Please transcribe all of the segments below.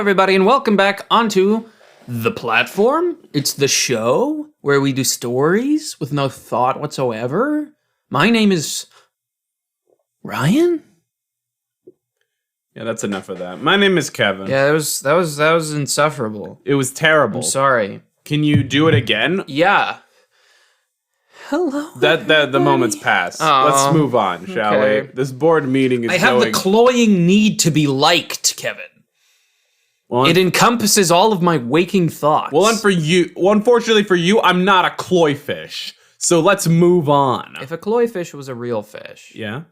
everybody, and welcome back onto The Platform. It's the show where we do stories with no thought whatsoever. My name is Ryan. Yeah, that's enough of that. My name is Kevin. Yeah, that was insufferable. It was terrible. I'm sorry. Can you do it again? Yeah. Hello. The moment's passed. Let's move on, shall we? This board meeting is I have the cloying need to be liked, Kevin. Well, it encompasses all of my waking thoughts. Unfortunately for you, I'm not a koi fish. So let's move on. If a koi fish was a real fish, Yeah?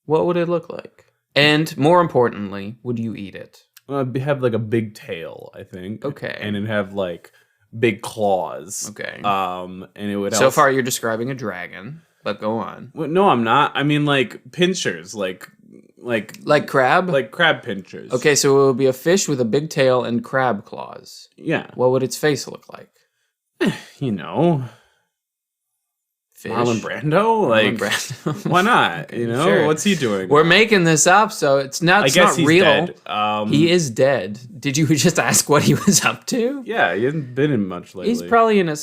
what would it look like? And more importantly, would you eat it? It'd have like a big tail, I think. Okay. And it'd have like big claws. Okay. And it would So far, you're describing a dragon, but go on. Well, no, I'm not. I mean like pinchers, like crab? like crab pinchers. Okay, so it would be a fish with a big tail and crab claws. Yeah. What would its face look like? You know, Fish. Marlon Brando? Like, Brando. why not? You know, Sure. What's he doing? We're making this up, so it's not, I guess he's real. dead. He is dead. Did you just ask what he was up to? Yeah, he hasn't been in much lately. He's probably in a...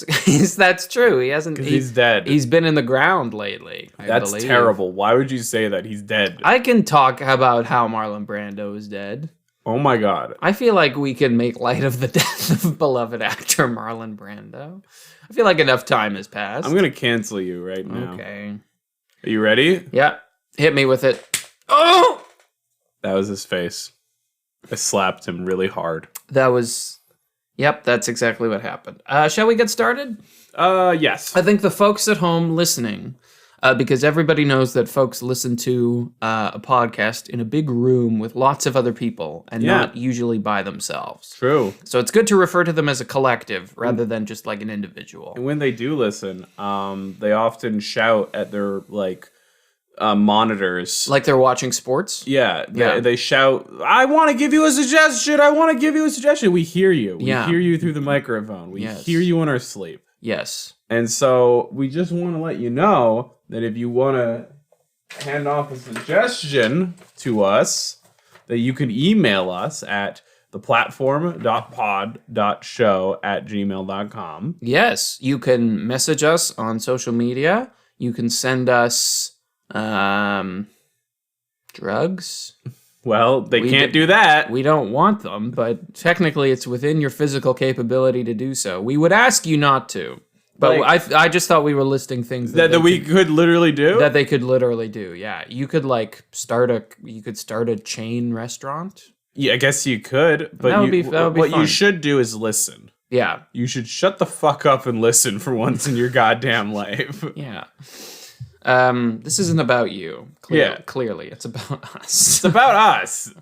That's true. He hasn't... He's dead. He's been in the ground lately, That's believe. terrible. Why would you say that? He's dead. I can talk about how Marlon Brando is dead. Oh my god. I feel like we can make light of the death of beloved actor Marlon Brando. I feel like enough time has passed. I'm going to cancel you right now. Okay. Are you ready? Yeah. Hit me with it. Oh! That was his face. I slapped him really hard. That was... Yep, that's exactly what happened. Shall we get started? Yes. I think the folks at home listening, because everybody knows that folks listen to a podcast in a big room with lots of other people and not usually by themselves. True. So it's good to refer to them as a collective rather than just like an individual. And when they do listen, they often shout at their monitors. Like they're watching sports? Yeah. They shout, I want to give you a suggestion. I want to give you a suggestion. We hear you. We hear you through the microphone. We hear you in our sleep. Yes. And so we just want to let you know that if you want to hand off a suggestion to us, that you can email us at theplatform.pod.show@gmail.com. Yes. You can message us on social media. You can send us drugs. Well, they can't do that. We don't want them, but technically it's within your physical capability to do so. We would ask you not to. But I just thought we were listing things that we could literally do. That they could literally do. Yeah, you could start a chain restaurant. Yeah, I guess you could. But that would be what fun. you should do is listen. Yeah, you should shut the fuck up and listen for once in your goddamn life. Yeah. This isn't about you. Clearly, it's about us. It's about us.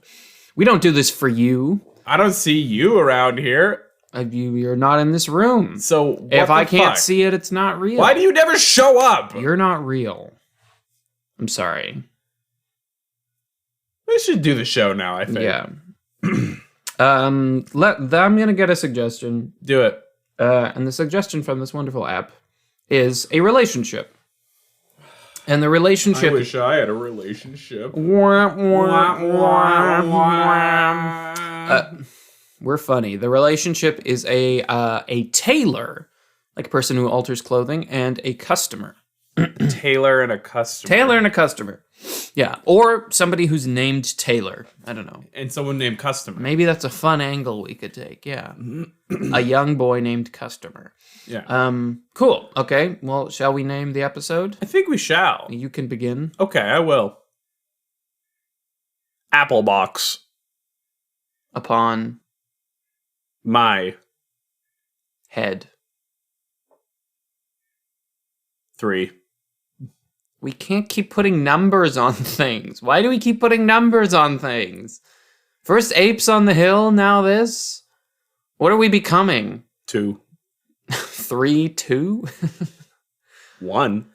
We don't do this for you. I don't see you around here. You're not in this room. So if I can't see it, it's not real. Why do you never show up? You're not real. I'm sorry. We should do the show now, I think. Yeah. I'm gonna get a suggestion. Do it. And the suggestion from this wonderful app is a relationship. And the relationship... I wish I had a relationship. We're funny. The relationship is a tailor, like a person who alters clothing, and a customer. Tailor and a customer. Tailor and a customer. Yeah. Or somebody who's named Taylor. I don't know. And someone named Customer. Maybe that's a fun angle we could take. Yeah. A young boy named Customer. Yeah. Cool. Okay. Well, shall we name the episode? I think we shall. You can begin. Okay, I will. Applebox. Upon my head. 3. We can't keep putting numbers on things. Why do we keep putting numbers on things? First apes on the hill, now this? What are we becoming? 2. 3, 2? 1.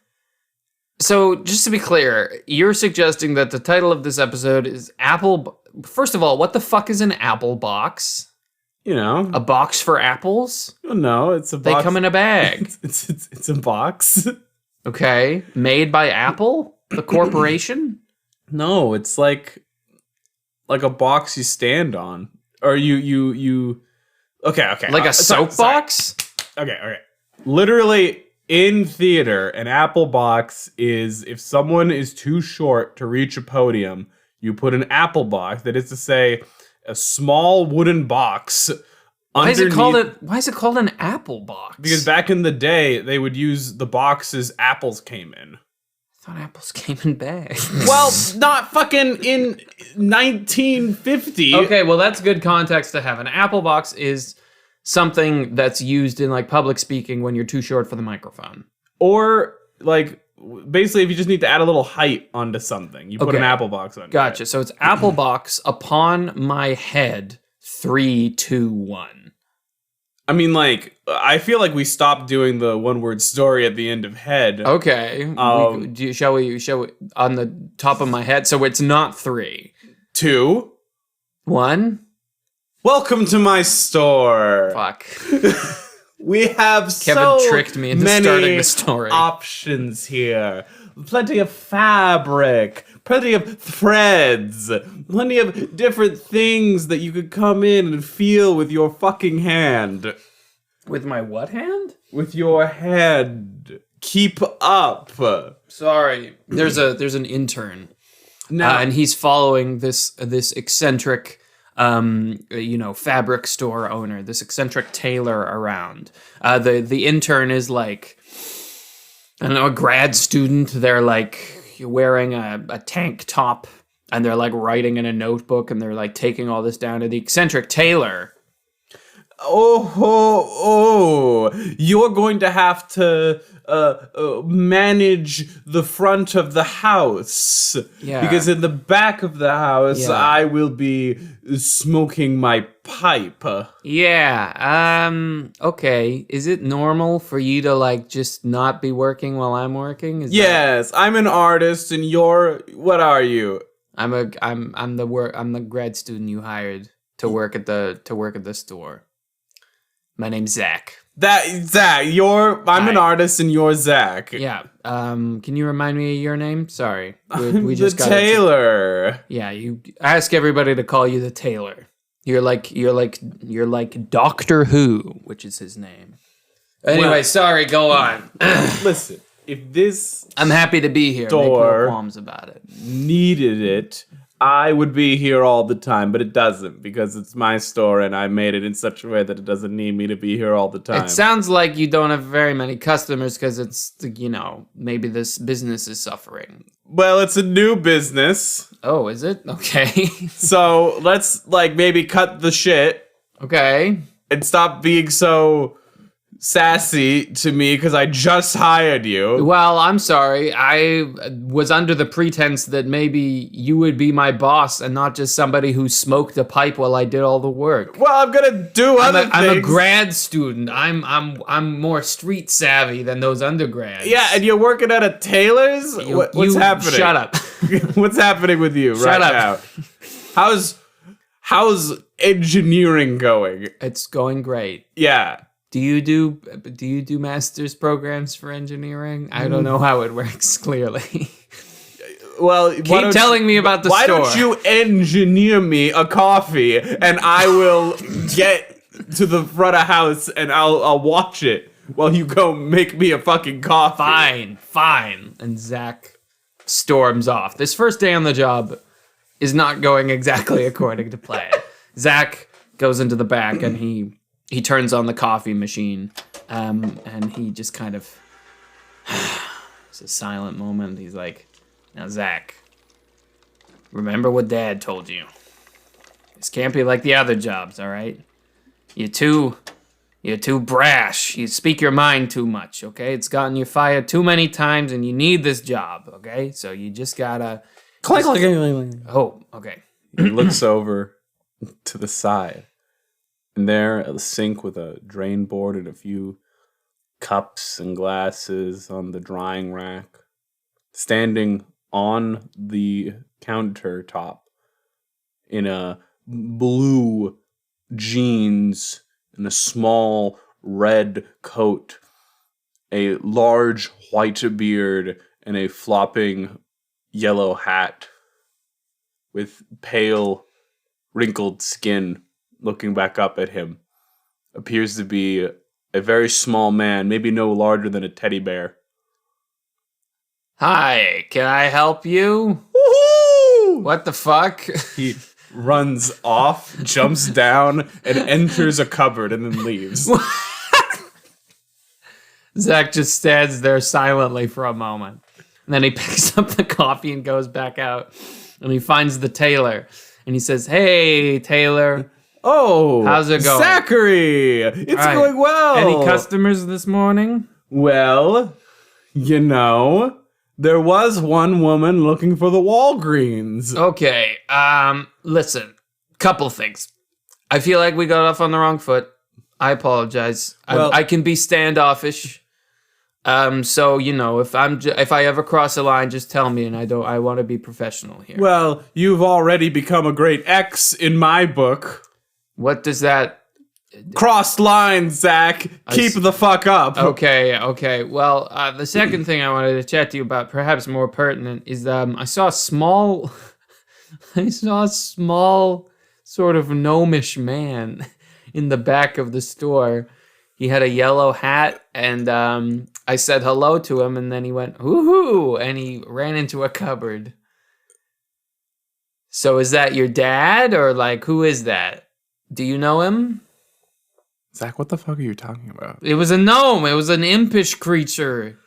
So, just to be clear, you're suggesting that the title of this episode is Apple... First of all, what the fuck is an apple box? You know. A box for apples? No, it's a box. They come in a bag. It's a box. Okay. Made by Apple? The corporation? No, it's like a box you stand on. Or you. Okay. Like a sorry. soapbox? Okay. Literally, in theater, an Applebox is if someone is too short to reach a podium, you put an Applebox, that is to say, a small wooden box. Why is it underneath- called an apple box? Because back in the day, they would use the boxes apples came in. I thought apples came in bags. Well, not fucking in 1950. Okay, well that's good context to have. An apple box is something that's used in like public speaking when you're too short for the microphone. Or like basically if you just need to add a little height onto something, you put an Applebox on. Gotcha. So it's apple box upon my head. 3, 2, 1. I mean, like, I feel like we stopped doing the one-word story at the end of head. Okay. Shall we on the top of my head? So it's not 3. 2. 1. Welcome to my store. Fuck. We have Kevin tricked me into starting the story. Options here. Plenty of fabric, plenty of threads, plenty of different things that you could come in and feel with your fucking hand. With my what hand? With your hand. Keep up. Sorry. There's an intern. Now, and he's following this eccentric fabric store owner, this eccentric tailor around. The intern is like, I don't know, a grad student. They're like wearing a tank top and they're like writing in a notebook and they're like taking all this down to the eccentric tailor. Oh, you're going to have to manage the front of the house. Yeah. Because in the back of the house, I will be smoking my pipe. Yeah. Okay. Is it normal for you to like just not be working while I'm working? Yes, I'm an artist and what are you? I'm the grad student you hired to work at the store. My name's Zach. Zach, I'm an artist and you're Zach. Yeah. Can you remind me of your name? Sorry. We just got Taylor. Yeah, you ask everybody to call you the Tailor. You're like Doctor Who, which is his name. Anyway, sorry, go on. Listen, if this I'm happy to be here. Make no qualms about it. Needed it, I would be here all the time, but it doesn't because it's my store and I made it in such a way that it doesn't need me to be here all the time. It sounds like you don't have very many customers because it's, maybe this business is suffering. Well, it's a new business. Oh, is it? Okay. So let's maybe cut the shit. Okay. And stop being so sassy to me because I just hired you. Well, I'm sorry. I was under the pretense that maybe you would be my boss and not just somebody who smoked a pipe while I did all the work. Well, I'm gonna do other things. I'm a grad student. I'm more street savvy than those undergrads. Yeah, and you're working at a tailor's? What's happening? Shut up. What's happening with you now? How's engineering going? It's going great. Yeah. Do you do master's programs for engineering? I don't know how it works clearly. Well, keep telling me about the store. Why don't you engineer me a coffee and I will get to the front of house and I'll watch it while you go make me a fucking coffee. Fine. And Zach storms off. This first day on the job is not going exactly according to plan. Zach goes into the back and he turns on the coffee machine, and he just kind of, it's a silent moment. He's like, now, Zach, remember what Dad told you. This can't be like the other jobs, all right? You're too brash. You speak your mind too much, okay? It's gotten you fired too many times, and you need this job, okay? So you just gotta... Clink. Oh, okay. He looks over to the side. And there, at the sink with a drain board and a few cups and glasses on the drying rack, standing on the countertop in a blue jeans and a small red coat, a large white beard, and a flopping yellow hat with pale, wrinkled skin looking back up at him, appears to be a very small man, maybe no larger than a teddy bear. Hi, can I help you? Woohoo! What the fuck? He runs off, jumps down, and enters a cupboard and then leaves. Zach just stands there silently for a moment. And then he picks up the coffee and goes back out. And he finds the tailor. And he says, "Hey, Taylor. Oh, How's it going?" Zachary, it's All right. going well. Any customers this morning?" Well, there was one woman looking for the Walgreens. Okay, listen. Couple things. I feel like we got off on the wrong foot. I apologize. Well- I can be standoffish. So if I ever cross a line, just tell me, and I want to be professional here. Well, you've already become a great X in my book. What does that? Crossed lines, Zach. Keep the fuck up. Okay. Well, the second thing I wanted to chat to you about, perhaps more pertinent, is I saw a small, sort of gnomish man in the back of the store. He had a yellow hat, and I said hello to him, and then he went, "Woohoo!" and he ran into a cupboard. So is that your dad, or like, who is that? Do you know him? Zach, what the fuck are you talking about? It was a gnome. It was an impish creature.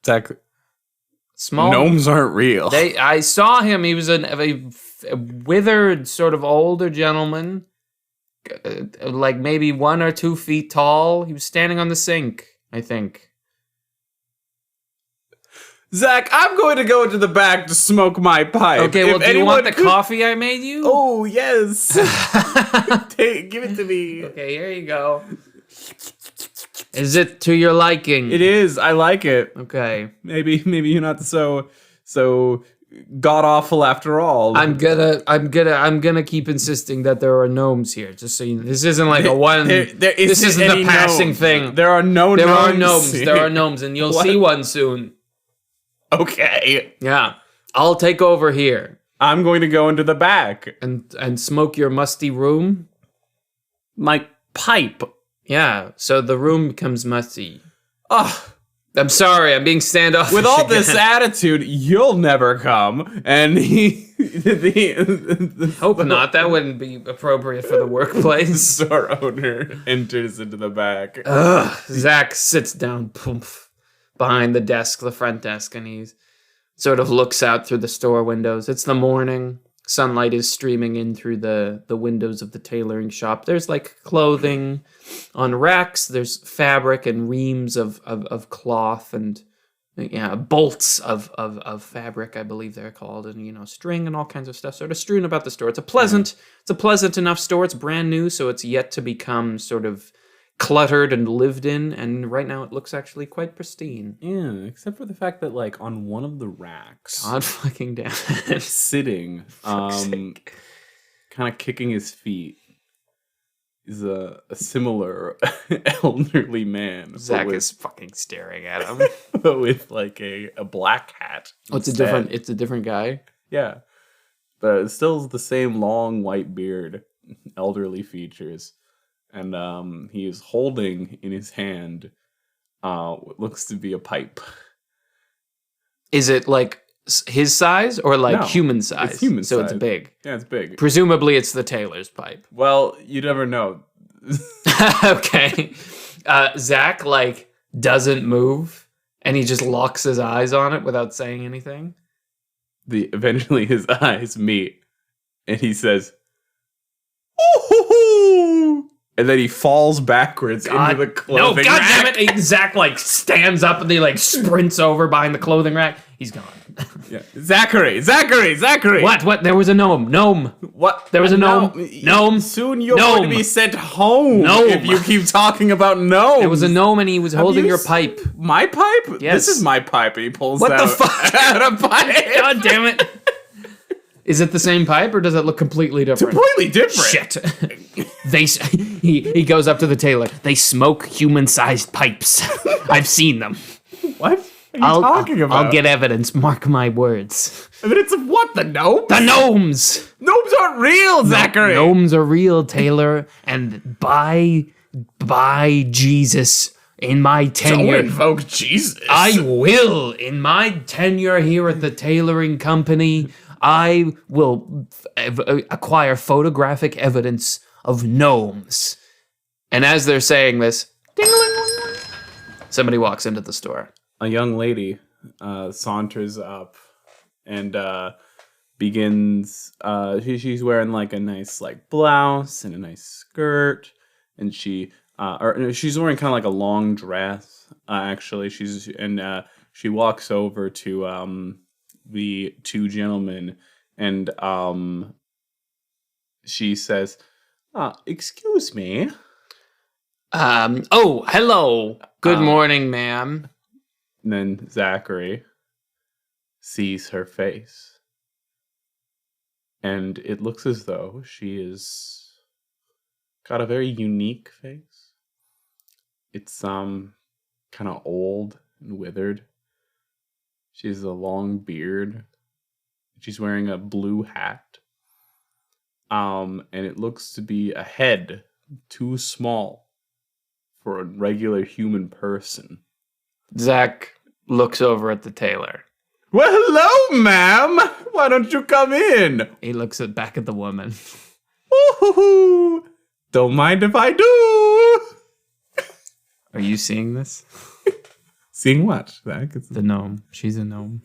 Zach, Small. gnomes aren't real. I saw him. He was a withered, sort of older gentleman, like maybe 1 or 2 feet tall. He was standing on the sink, I think. Zach, I'm going to go into the back to smoke my pipe. Okay, well, do you want the coffee I made you? Oh, yes. Give it to me. Okay, here you go. Is it to your liking? It is. I like it. Okay. Maybe you're not so god awful after all. I'm gonna keep insisting that there are gnomes here. Just so you know, this isn't like a one. This isn't the passing thing. There are no There gnomes. are gnomes. There are gnomes, and you'll see one soon. Okay. Yeah, I'll take over here I'm going to go into the back. and smoke your musty room. My pipe. Yeah, so the room becomes musty. Ugh. I'm sorry, I'm being standoffish. With all again. this attitude, you'll never come. And Hope not. That wouldn't be appropriate for the workplace. store owner enters into the back. Ugh. Zach sits down behind the front desk, and he sort of looks out through the store windows. It's the morning. Sunlight is streaming in through the windows of the tailoring shop. There's like clothing on racks. There's fabric and reams of cloth and bolts of fabric, I believe they're called, and string and all kinds of stuff sort of strewn about the store. It's a pleasant enough store. It's brand new, so it's yet to become sort of cluttered and lived in, and right now it looks actually quite pristine. Yeah, except for the fact that like on one of the racks, God fucking damn it. sitting, kind of kicking his feet, is a similar elderly man. Zach is fucking staring at him. But with like a black hat. It's instead. a different guy. Yeah, but it's still the same long white beard, elderly features. And he is holding in his hand what looks to be a pipe. Is it like his size or like No, human size? it's human so size. it's big. Yeah, it's big. Presumably it's the tailor's pipe. Well, you never know. Okay. Zach like doesn't move and he just locks his eyes on it without saying anything. Eventually his eyes meet and he says, "Ooh!" And then he falls backwards into the clothing God rack. damn it. Zach like stands up and he like sprints over behind the clothing rack. He's gone. Yeah. Zachary! What? There was a gnome. What? There was a gnome. Gnome. Soon you're Gnome. going to be sent home Gnome. if you keep talking about gnomes. There was a gnome and he was holding you your s- pipe. My pipe? Yes. This is my pipe. And he pulls What the out, fuck? out a pipe. God damn it. Is it the same pipe or does it look completely different? Completely different. Shit. He goes up to the tailor. They smoke human-sized pipes. I've seen them. What? I'll get evidence. Mark my words. Evidence of what? The gnomes? The gnomes! Gnomes aren't real, Zachary! Gnomes are real, Taylor. And by Jesus, in my tenure... Don't invoke Jesus. I will. In my tenure here at the tailoring company, I will acquire photographic evidence of gnomes. And as they're saying this, ding-a-ling-ling-ling, somebody walks into the store. A young lady saunters up and begins. She's wearing like a nice like blouse and a nice skirt, and she's wearing kind of like a long dress. Actually, she walks over to the two gentlemen, and she says, "Excuse me." Oh, hello. Good morning, ma'am. And then Zachary sees her face. And it looks as though she is got a very unique face. It's kind of old and withered. She has a long beard. She's wearing a blue hat. And it looks to be a head too small for a regular human person. Zach looks over at the tailor. Well, hello, ma'am. Why don't you come in? He looks back at the woman. Ooh, don't mind if I do. Are you seeing this? Seeing what, Zach? The gnome. She's a gnome.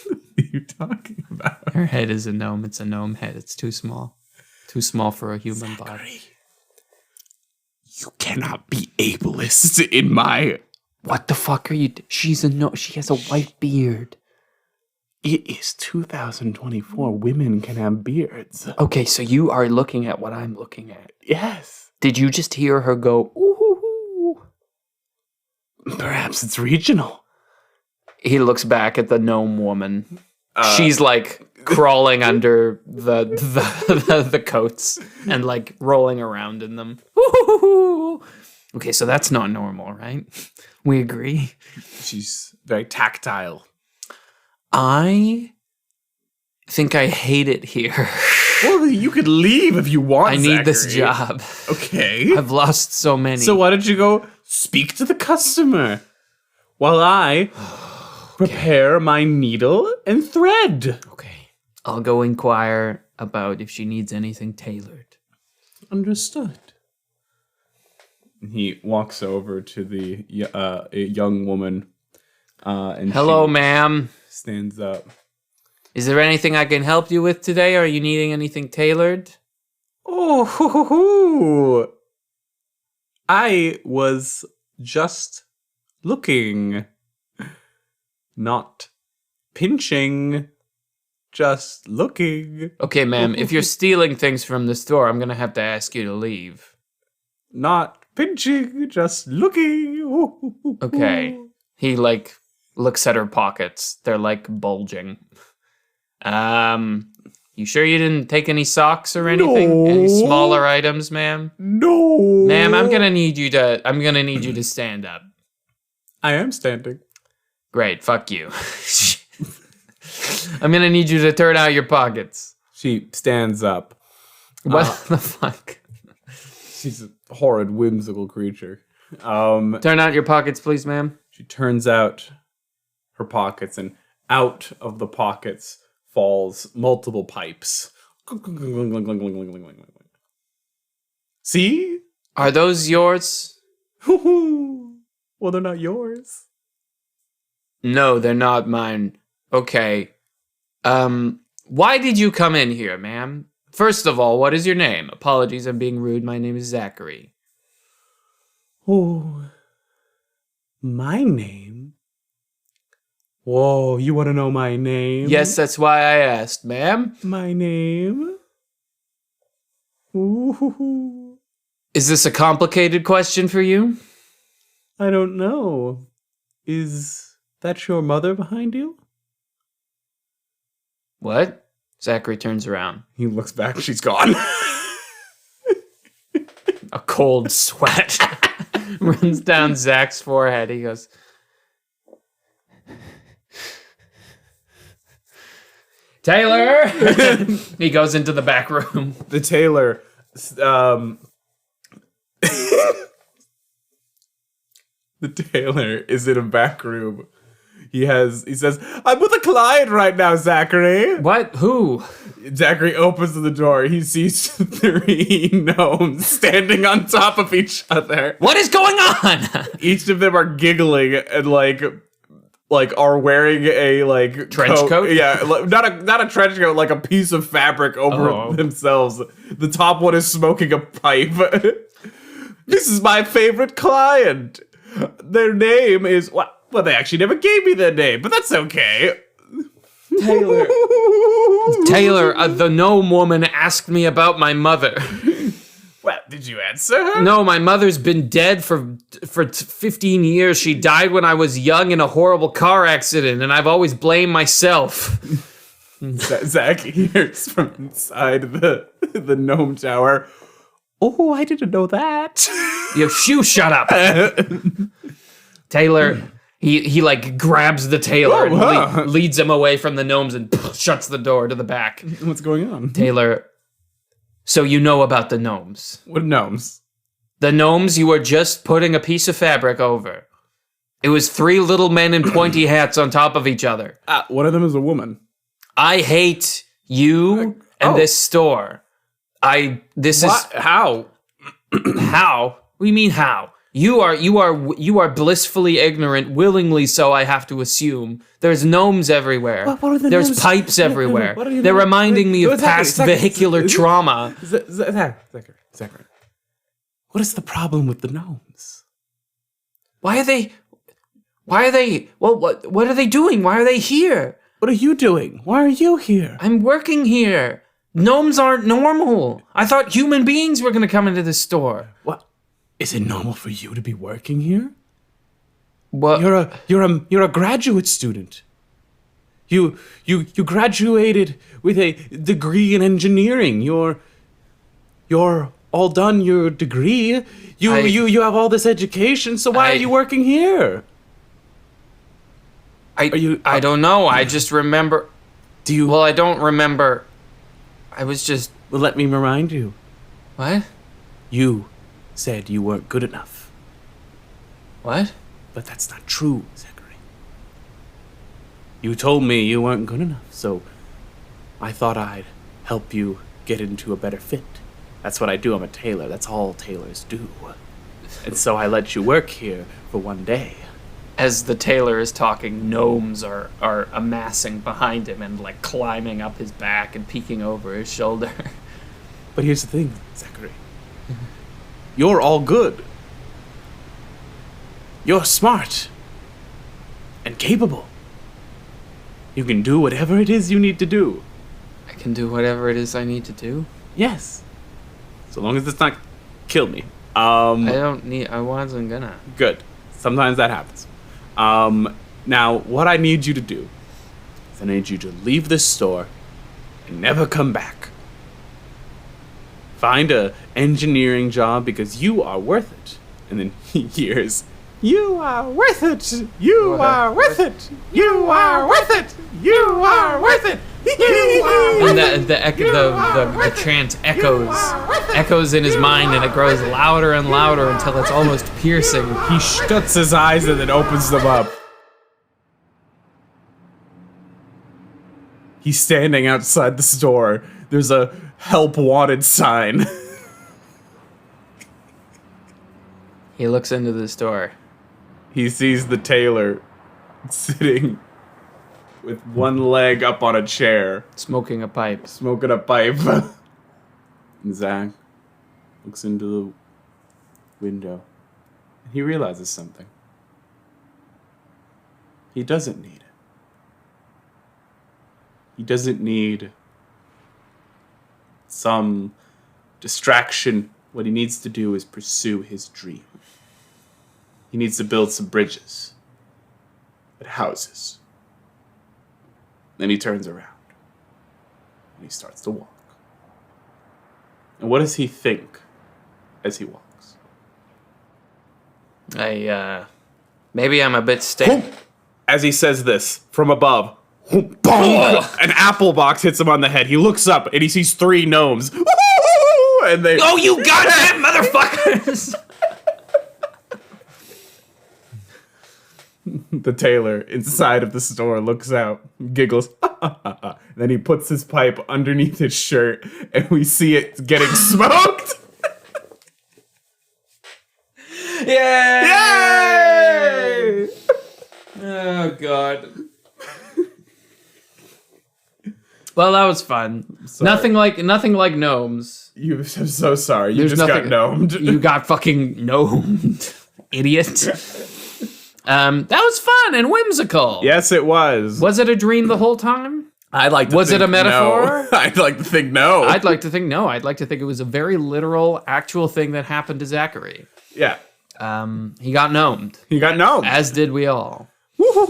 What are you talking about? Her head is a gnome. It's a gnome head. It's too small. Too small for a human body. You cannot be ableist in my... What the fuck are you... She's a gnome. She has a white beard. It is 2024. Women can have beards. Okay, so you are looking at what I'm looking at. Yes. Did you just hear her go, ooh? Perhaps it's regional. He looks back at the gnome woman. She's like crawling under the coats and like rolling around in them. Ooh. Okay, so that's not normal, right? We agree. She's very tactile. I think I hate it here. Well, you could leave if you want, I need Zachary. this job. Okay. I've lost so many. So why don't you go speak to the customer while I prepare my needle and thread? Okay. I'll go inquire about if she needs anything tailored. Understood. He walks over to the a young woman. And hello, she ma'am. stands up. Is there anything I can help you with today? Are you needing anything tailored? Oh, I was just looking, not pinching, just looking. Okay, ma'am, if you're stealing things from the store, I'm going to have to ask you to leave. Not pinching, just looking. Okay. He, like, looks at her pockets. They're, like, bulging. You sure you didn't take any socks or anything? No. Any smaller items, ma'am? No. Ma'am, I'm gonna need you to stand up. I am standing. Great, fuck you. I'm gonna need you to turn out your pockets. She stands up. What the fuck? She's a horrid, whimsical creature. Turn out your pockets, please, ma'am. She turns out her pockets, and out of the pockets falls multiple pipes. See? Are those yours? Well, they're not yours. No, they're not mine. Okay. Why did you come in here, ma'am? First of all, what is your name? Apologies, I'm being rude. My name is Zachary. Oh, my name? Whoa, you want to know my name? Yes, that's why I asked, ma'am. My name? Ooh. Is this a complicated question for you? I don't know. Is that your mother behind you? What? Zachary turns around. He looks back. She's gone. A cold sweat runs down Zach's forehead. He goes, Taylor! He goes into the back room. The tailor, the tailor is in a back room. He says, I'm with a client right now, Zachary. What? Who? Zachary opens the door. He sees 3 gnomes standing on top of each other. What is going on? Each of them are giggling and like are wearing a trench coat? Yeah, not a trench coat, like a piece of fabric over themselves. The top one is smoking a pipe. This is my favorite client. Their name is what? Well, they actually never gave me their name, but that's okay. Taylor, the gnome woman asked me about my mother. Well, did you answer her? No, my mother's been dead for 15 years. She died when I was young in a horrible car accident, and I've always blamed myself. Zach hears from inside the gnome tower. Oh, I didn't know that. You shut up. Taylor, he like grabs the tailor and leads him away from the gnomes and shuts the door to the back. What's going on? Taylor, so you know about the gnomes. What gnomes? The gnomes you were just putting a piece of fabric over. It was 3 little men in pointy hats on top of each other. One of them is a woman. I hate you and this store. How? How? How? What do you mean how? You are blissfully ignorant, willingly so, I have to assume. There's gnomes everywhere. What are the There's gnomes? pipes everywhere. What are you They're doing? reminding me of past vehicular trauma. Zachary. What is the problem with the gnomes? Why are they, well, what are they doing? Why are they here? What are you doing? Why are you here? I'm working here. Gnomes aren't normal. I thought human beings were going to come into the store. What? Is it normal for you to be working here? What? You're a graduate student. You graduated with a degree in engineering. You're all done your degree. You have all this education. So why are you working here? I don't know. I just remember. Well, I don't remember. I was just. Well, let me remind you. What? You said you weren't good enough. What? But that's not true, Zachary. You told me you weren't good enough, so I thought I'd help you get into a better fit. That's what I do. I'm a tailor. That's all tailors do. And so I let you work here for one day. As the tailor is talking, gnomes are amassing behind him and like climbing up his back and peeking over his shoulder. But here's the thing, Zachary. You're all good. You're smart and capable. You can do whatever it is you need to do. I can do whatever it is I need to do? Yes. So long as it's not kill me. I wasn't gonna. Good. Sometimes that happens. Now, what I need you to do is I need you to leave this store and never come back. Find a engineering job because you are worth it. And then he hears, you are worth it. You are worth it. You are worth it. You are worth it. And the chant echoes in his mind, and it grows louder and louder until it's almost piercing. He shuts his eyes and then opens them up. He's standing outside the store. There's a help wanted sign. He looks into the store. He sees the tailor sitting with one leg up on a chair, smoking a pipe. And Zach looks into the window and he realizes something. He doesn't need it. He doesn't need some distraction. What he needs to do is pursue his dream. He needs to build some bridges and houses. Then he turns around and he starts to walk. And what does he think as he walks? Maybe I'm a bit stale. As he says this, from above, bonk! An Applebox hits him on the head. He looks up and he sees 3 gnomes. And they... Oh, you goddamn motherfuckers! The tailor inside of the store looks out, giggles, and then he puts his pipe underneath his shirt, and we see it getting smoked. Yay! Yay! Oh god. Well, that was fun. Nothing like gnomes. I'm so sorry. You just got gnomed. You got fucking gnomed, idiot. That was fun and whimsical. Yes, it was. Was it a dream the whole time? I'd like to Was think it a metaphor? No. I'd like to think no. I'd like to think no. I'd like to think it was a very literal, actual thing that happened to Zachary. Yeah. He got gnomed. He got gnomed. As did we all. Well,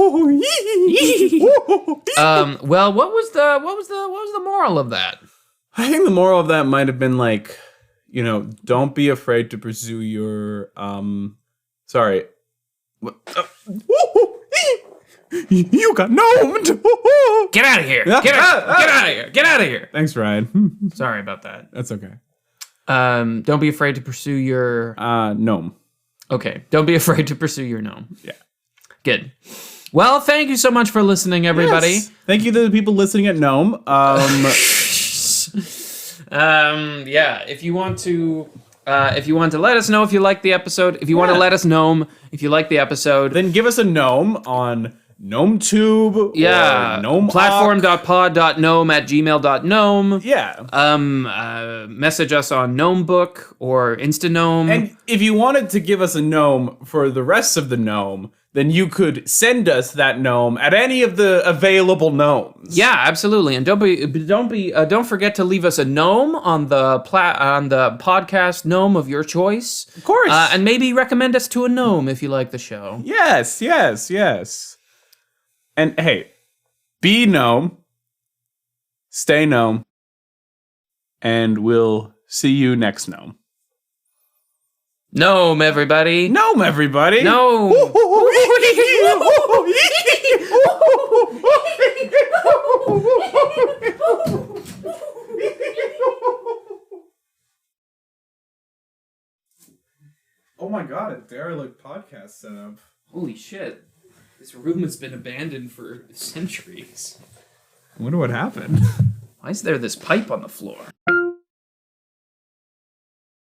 what was the moral of that? I think the moral of that might have been like, don't be afraid to pursue your sorry. You got gnomed. Get out of here. Get out of here. Get out of here. Thanks, Ryan. Sorry about that. That's okay. Don't be afraid to pursue your gnome. Okay. Don't be afraid to pursue your gnome. Yeah. Good. Well, thank you so much for listening, everybody. Yes. Thank you to the people listening at Gnome. Yeah, if you want to let us know if you like the episode, if you want to let us know if you like the episode, then give us a gnome on GnomeTube. Yeah, or Gnome platform.pod.gnome@gmail.gnome. Yeah. Message us on Gnomebook or InstaGnome. And if you wanted to give us a gnome for the rest of the gnome, then you could send us that gnome at any of the available gnomes. Yeah, absolutely. And don't forget to leave us a gnome on the podcast gnome of your choice. Of course. And maybe recommend us to a gnome if you like the show. Yes. And hey, be gnome, stay gnome, and we'll see you next gnome. Gnome, everybody. Gnome, everybody. Gnome. Oh my god, a derelict podcast setup. Holy shit. This room has been abandoned for centuries. I wonder what happened. Why is there this pipe on the floor?